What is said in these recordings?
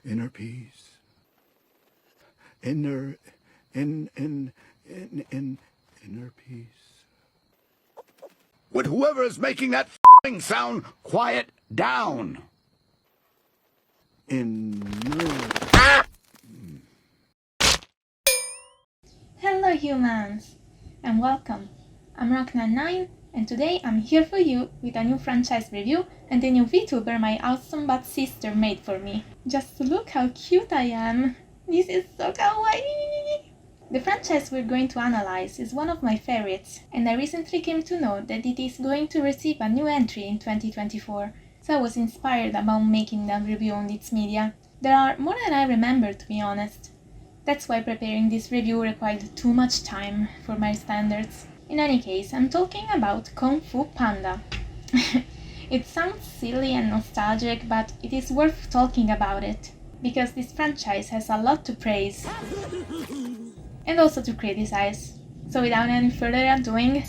inner peace. Inner peace. Would whoever is making that f***ing sound quiet down? Hello humans, and welcome. I'm Rock99, and today I'm here for you with a new franchise review and a new VTuber my awesome bad sister made for me. Just look how cute I am! This is so kawaii! The franchise we're going to analyze is one of my favorites, and I recently came to know that it is going to receive a new entry in 2024, so I was inspired about making a review on its media. There are more than I remember, to be honest. That's why preparing this review required too much time for my standards. In any case, I'm talking about Fu Panda. It sounds silly and nostalgic, but it is worth talking about it, because this franchise has a lot to praise and also to criticize. So without any further ado,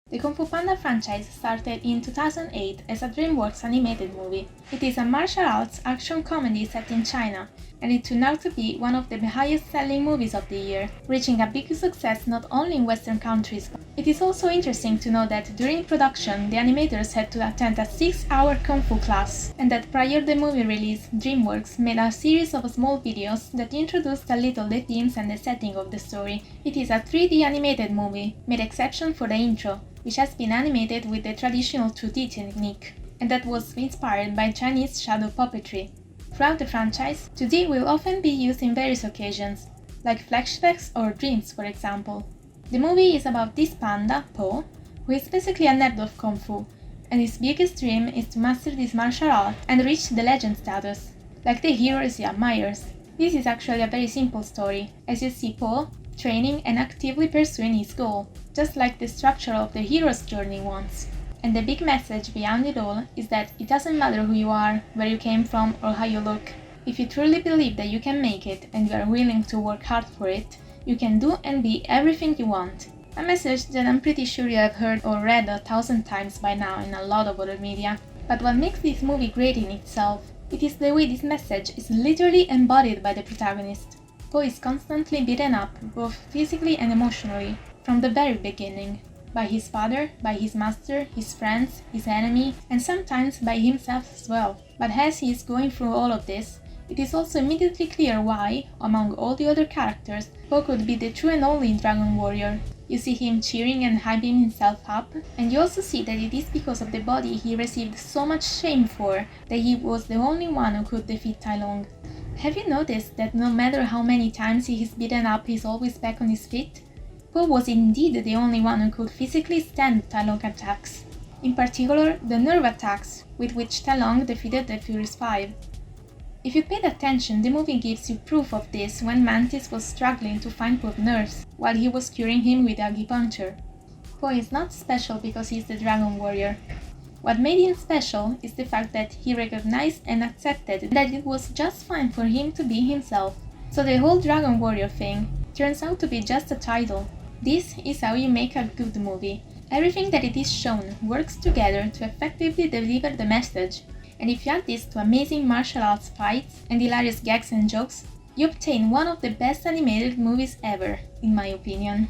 the Kung Fu Panda franchise started in 2008 as a DreamWorks animated movie. It is a martial arts action comedy set in China, and it turned out to be one of the highest-selling movies of the year, reaching a big success not only in Western countries. It is also interesting to know that during production, the animators had to attend a 6-hour Kung Fu class, and that prior to the movie release, DreamWorks made a series of small videos that introduced a little the themes and the setting of the story. It is a 3D animated movie, made exception for the intro, which has been animated with the traditional 2D technique, and that was inspired by Chinese shadow puppetry. Throughout the franchise, 2D will often be used in various occasions, like flashbacks or dreams, for example. The movie is about this panda, Po, who is basically a nerd of Kung Fu, and his biggest dream is to master this martial art and reach the legend status, like the heroes he admires. This is actually a very simple story, as you see Po training and actively pursuing his goal, just like the structure of the hero's journey wants. And the big message behind it all is that it doesn't matter who you are, where you came from, or how you look. If you truly believe that you can make it and you are willing to work hard for it, you can do and be everything you want. A message that I'm pretty sure you have heard or read 1,000 times by now in a lot of other media. But what makes this movie great in itself, it is the way this message is literally embodied by the protagonist. Po is constantly beaten up, both physically and emotionally, from the very beginning. By his father, by his master, his friends, his enemy, and sometimes by himself as well. But as he is going through all of this, it is also immediately clear why, among all the other characters, Po could be the true and only Dragon Warrior. You see him cheering and hyping himself up, and you also see that it is because of the body he received so much shame for that he was the only one who could defeat Tai Lung. Have you noticed that no matter how many times he is beaten up, he is always back on his feet? Po was indeed the only one who could physically stand Tai Lung attacks. In particular, the nerve attacks, with which Tai Lung defeated the Furious 5. If you paid attention, the movie gives you proof of this when Mantis was struggling to find Po's nerves, while he was curing him with acupuncture. Po is not special because he is the Dragon Warrior. What made him special is the fact that he recognized and accepted that it was just fine for him to be himself. So the whole Dragon Warrior thing turns out to be just a title. This is how you make a good movie. Everything that it is shown works together to effectively deliver the message, and if you add this to amazing martial arts fights and hilarious gags and jokes, you obtain one of the best animated movies ever, in my opinion.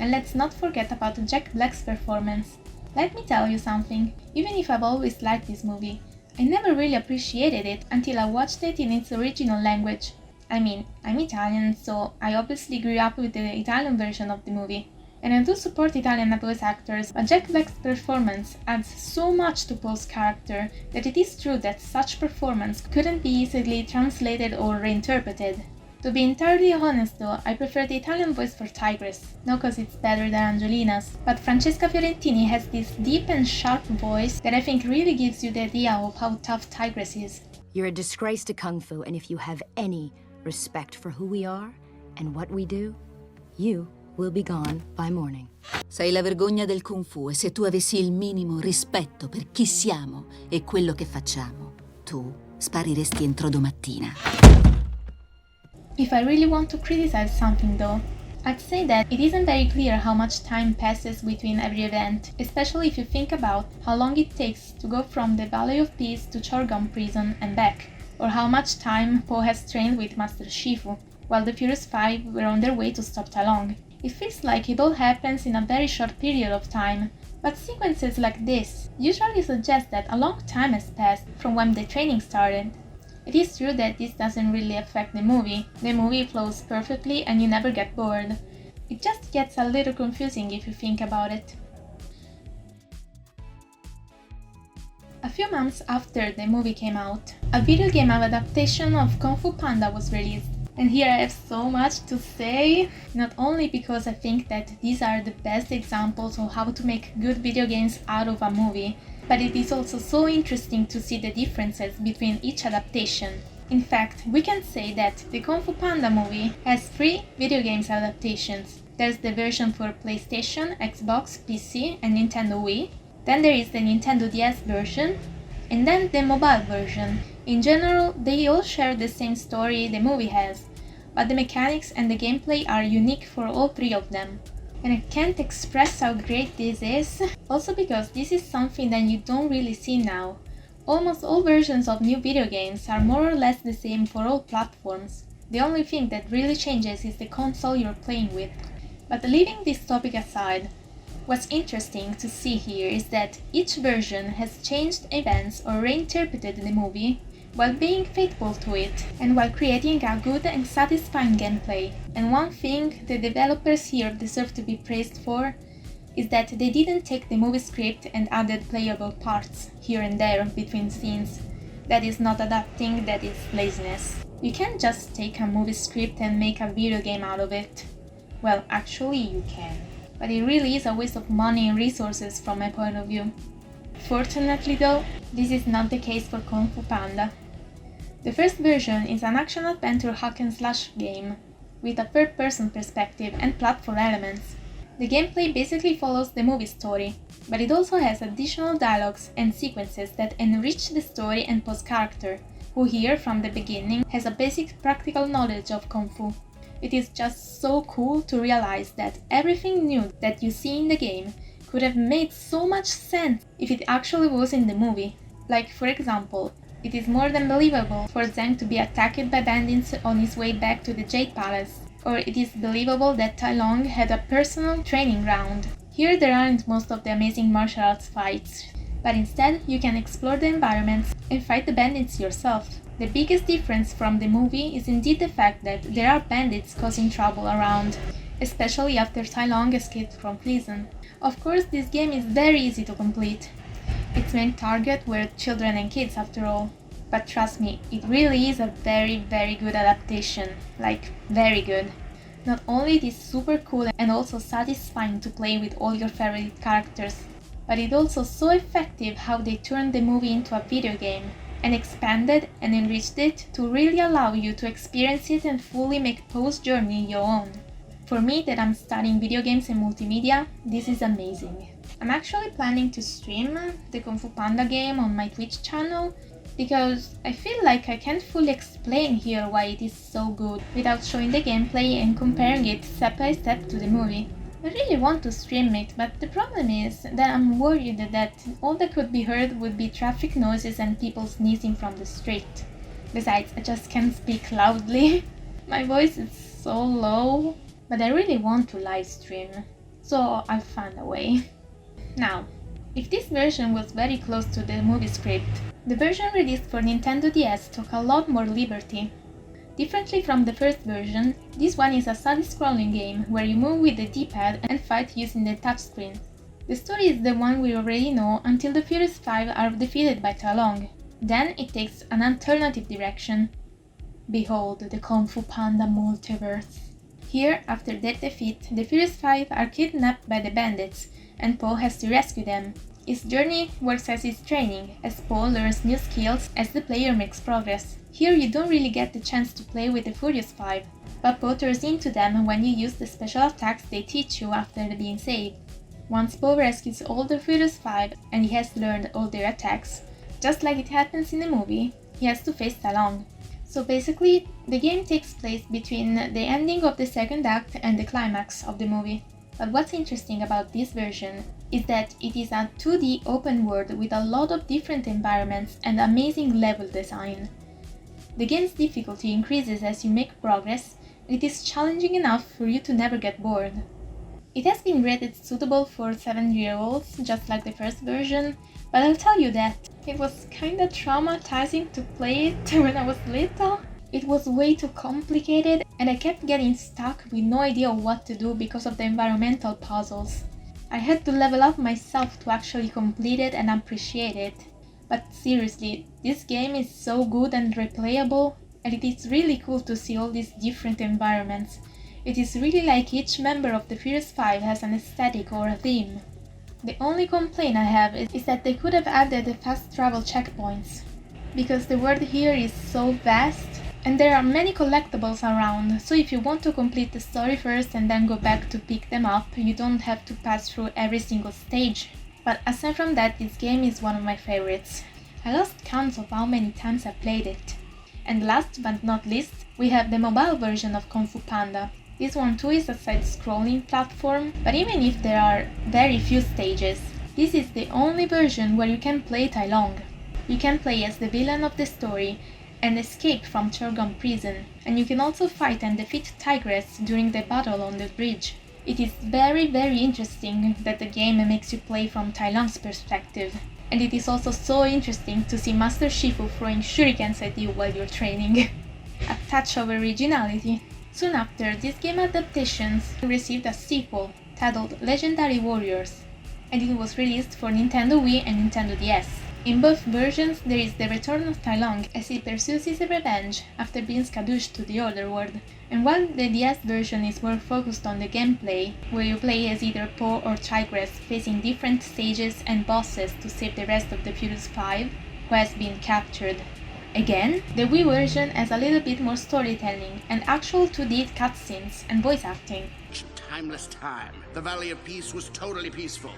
And let's not forget about Jack Black's performance. Let me tell you something, even if I've always liked this movie, I never really appreciated it until I watched it in its original language. I mean, I'm Italian, so I obviously grew up with the Italian version of the movie. And I do support Italian voice actors, but Jack Black's performance adds so much to Po's character that it is true that such performance couldn't be easily translated or reinterpreted. To be entirely honest though, I prefer the Italian voice for Tigress, not cause it's better than Angelina's, but Francesca Fiorentini has this deep and sharp voice that I think really gives you the idea of how tough Tigress is. You're a disgrace to Kung Fu, and if you have any respect for who we are and what we do, you will be gone by morning. Sei la vergogna del Kung Fu, e se tu avessi il minimo rispetto per chi siamo e quello che facciamo, tu spariresti entro domattina. If I really want to criticize something though, I'd say that it isn't very clear how much time passes between every event, especially if you think about how long it takes to go from the Valley of Peace to Chorgon Prison and back, or how much time Po has trained with Master Shifu, while the Furious Five were on their way to stop Tai Lung. It feels like it all happens in a very short period of time, but sequences like this usually suggest that a long time has passed from when the training started. It is true that this doesn't really affect the movie flows perfectly and you never get bored. It just gets a little confusing if you think about it. A few months after the movie came out, a video game adaptation of Kung Fu Panda was released. And here I have so much to say, not only because I think that these are the best examples of how to make good video games out of a movie, but it is also so interesting to see the differences between each adaptation. In fact, we can say that the Kung Fu Panda movie has 3 video games adaptations. There's the version for PlayStation, Xbox, PC and Nintendo Wii. Then there is the Nintendo DS version, and then the mobile version. In general, they all share the same story the movie has, but the mechanics and the gameplay are unique for all 3 of them. And I can't express how great this is, also because this is something that you don't really see now. Almost all versions of new video games are more or less the same for all platforms. The only thing that really changes is the console you're playing with. But leaving this topic aside, what's interesting to see here is that each version has changed events or reinterpreted the movie while being faithful to it and while creating a good and satisfying gameplay. And one thing the developers here deserve to be praised for is that they didn't take the movie script and added playable parts here and there between scenes. That is not adapting, that is laziness. You can't just take a movie script and make a video game out of it. Well, actually you can. But it really is a waste of money and resources from my point of view. Fortunately though, this is not the case for Kung Fu Panda. The first version is an action-adventure hack-and-slash game, with a third-person perspective and platform elements. The gameplay basically follows the movie story, but it also has additional dialogues and sequences that enrich the story and Po's character, who here from the beginning has a basic practical knowledge of Kung Fu. It is just so cool to realize that everything new that you see in the game could have made so much sense if it actually was in the movie. Like, for example, it is more than believable for Zhang to be attacked by bandits on his way back to the Jade Palace, or it is believable that Tai Lung had a personal training ground. Here there aren't most of the amazing martial arts fights, but instead you can explore the environments and fight the bandits yourself. The biggest difference from the movie is indeed the fact that there are bandits causing trouble around, especially after Tai Lung escaped from prison. Of course, this game is very easy to complete. Its main target were children and kids after all. But trust me, it really is a very good adaptation. Like, very good. Not only it is super cool and also satisfying to play with all your favorite characters, but it's also so effective how they turned the movie into a video game and expanded and enriched it to really allow you to experience it and fully make Po's journey your own. For me, that I'm studying video games and multimedia, this is amazing. I'm actually planning to stream the Kung Fu Panda game on my Twitch channel because I feel like I can't fully explain here why it is so good without showing the gameplay and comparing it step by step to the movie. I really want to stream it, but the problem is that I'm worried that all that could be heard would be traffic noises and people sneezing from the street. Besides, I just can't speak loudly. My voice is so low, but I really want to live stream, so I'll find a way. Now, if this version was very close to the movie script, the version released for Nintendo DS took a lot more liberty. Differently from the first version, this one is a side-scrolling game where you move with the D-pad and fight using the touchscreen. The story is the one we already know until the Furious Five are defeated by Tai Lung. Then it takes an alternative direction. Behold the Kung Fu Panda multiverse. Here, after their defeat, the Furious Five are kidnapped by the bandits, and Po has to rescue them. His journey works as his training, as Po learns new skills as the player makes progress. Here you don't really get the chance to play with the Furious Five, but Po turns into them when you use the special attacks they teach you after being saved. Once Po rescues all the Furious Five and he has learned all their attacks, just like it happens in the movie, he has to face Tai Lung. So basically, the game takes place between the ending of the second act and the climax of the movie. But what's interesting about this version is that it is a 2D open world with a lot of different environments and amazing level design. The game's difficulty increases as you make progress, and it is challenging enough for you to never get bored. It has been rated suitable for 7-year-olds, just like the first version, but I'll tell you that it was kinda traumatizing to play it when I was little. It was way too complicated, and I kept getting stuck with no idea what to do because of the environmental puzzles. I had to level up myself to actually complete it and appreciate it. But seriously, this game is so good and replayable, and it is really cool to see all these different environments. It is really like each member of the Furious 5 has an aesthetic or a theme. The only complaint I have is that they could have added fast travel checkpoints, because the world here is so vast, and there are many collectibles around, so if you want to complete the story first and then go back to pick them up, you don't have to pass through every single stage. But aside from that, this game is one of my favorites. I lost count of how many times I played it. And last but not least, we have the mobile version of Fu Panda. This one too is a side-scrolling platform, but even if there are very few stages, this is the only version where you can play Tai Long. You can play as the villain of the story and escape from Chorgon prison, and you can also fight and defeat Tigress during the battle on the bridge. It is very interesting that the game makes you play from Tai Long's perspective, and it is also so interesting to see Master Shifu throwing shurikens at you while you're training. A touch of originality. Soon after, this game adaptations received a sequel titled Legendary Warriors, and it was released for Nintendo Wii and Nintendo DS. In both versions, there is the return of Tai Long as he pursues his revenge after being skadooshed to the Other World. And while the DS version is more focused on the gameplay, where you play as either Po or Tigress facing different stages and bosses to save the rest of the Furious 5, who has been captured. Again, the Wii version has a little bit more storytelling and actual 2D cutscenes and voice acting. Timeless time. The Valley of Peace was totally peaceful.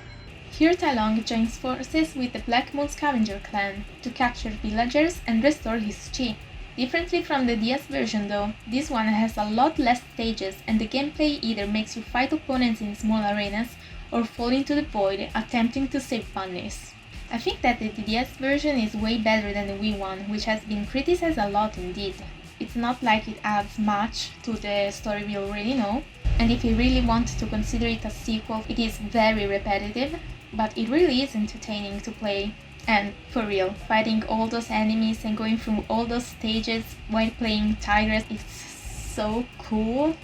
Here Tai Long joins forces with the Black Moon Scavenger clan to capture villagers and restore his chi. Differently from the DS version though, this one has a lot less stages and the gameplay either makes you fight opponents in small arenas or fall into the void attempting to save bunnies. I think that the DS version is way better than the Wii one, which has been criticized a lot indeed. It's not like it adds much to the story we already know, and if you really want to consider it a sequel, it is very repetitive, but it really is entertaining to play. And for real, fighting all those enemies and going through all those stages while playing Tigress is so cool.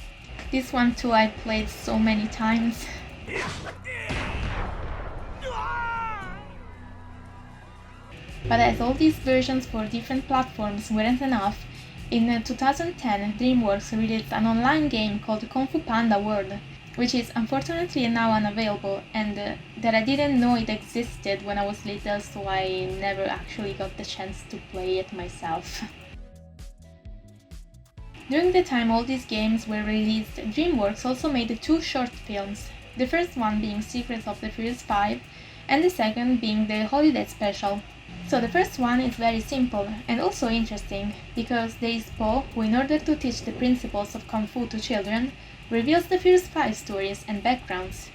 This one too I played so many times. But as all these versions for different platforms weren't enough, in 2010 DreamWorks released an online game called Kung Fu Panda World, which is unfortunately now unavailable and that I didn't know it existed when I was little, so I never actually got the chance to play it myself. During the time all these games were released, DreamWorks also made 2 short films, the first one being Secrets of the Furious 5 and the second being the Holiday Special. So the first one is very simple and also interesting, because there is Po who, in order to teach the principles of Kung Fu to children, reveals the Furious 5 stories and backgrounds.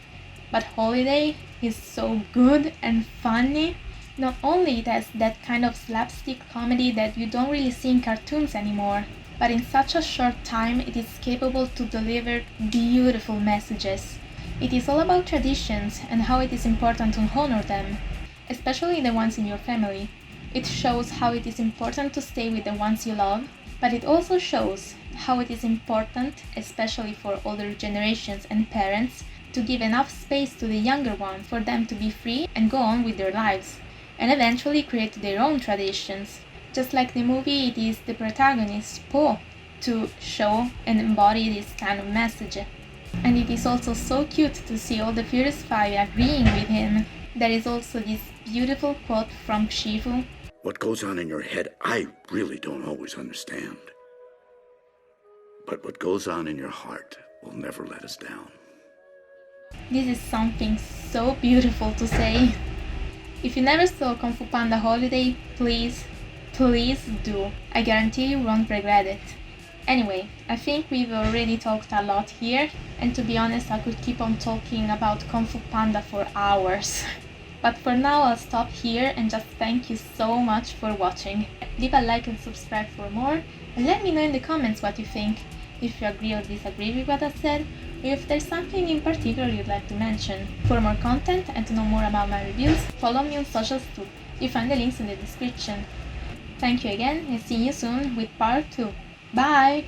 But Holiday is so good and funny. Not only it has that kind of slapstick comedy that you don't really see in cartoons anymore, but in such a short time it is capable to deliver beautiful messages. It is all about traditions and how it is important to honor them, especially the ones in your family. It shows how it is important to stay with the ones you love, but it also shows how it is important, especially for older generations and parents, to give enough space to the younger ones for them to be free and go on with their lives, and eventually create their own traditions. Just like the movie, it is the protagonist, Po, to show and embody this kind of message. And it is also so cute to see all the Furious 5 agreeing with him. There is also this beautiful quote from Shifu. What goes on in your head, I really don't always understand. But what goes on in your heart will never let us down. This is something so beautiful to say. If you never saw Kung Fu Panda Holiday, please Please do. I guarantee you won't regret it. Anyway, I think we've already talked a lot here, and to be honest, I could keep on talking about Kung Fu Panda for hours. But for now, I'll stop here and just thank you so much for watching. Leave a like and subscribe for more, and let me know in the comments what you think, if you agree or disagree with what I said, or if there's something in particular you'd like to mention. For more content and to know more about my reviews, follow me on socials too. You find the links in the description. Thank you again, and see you soon with part 2. Bye!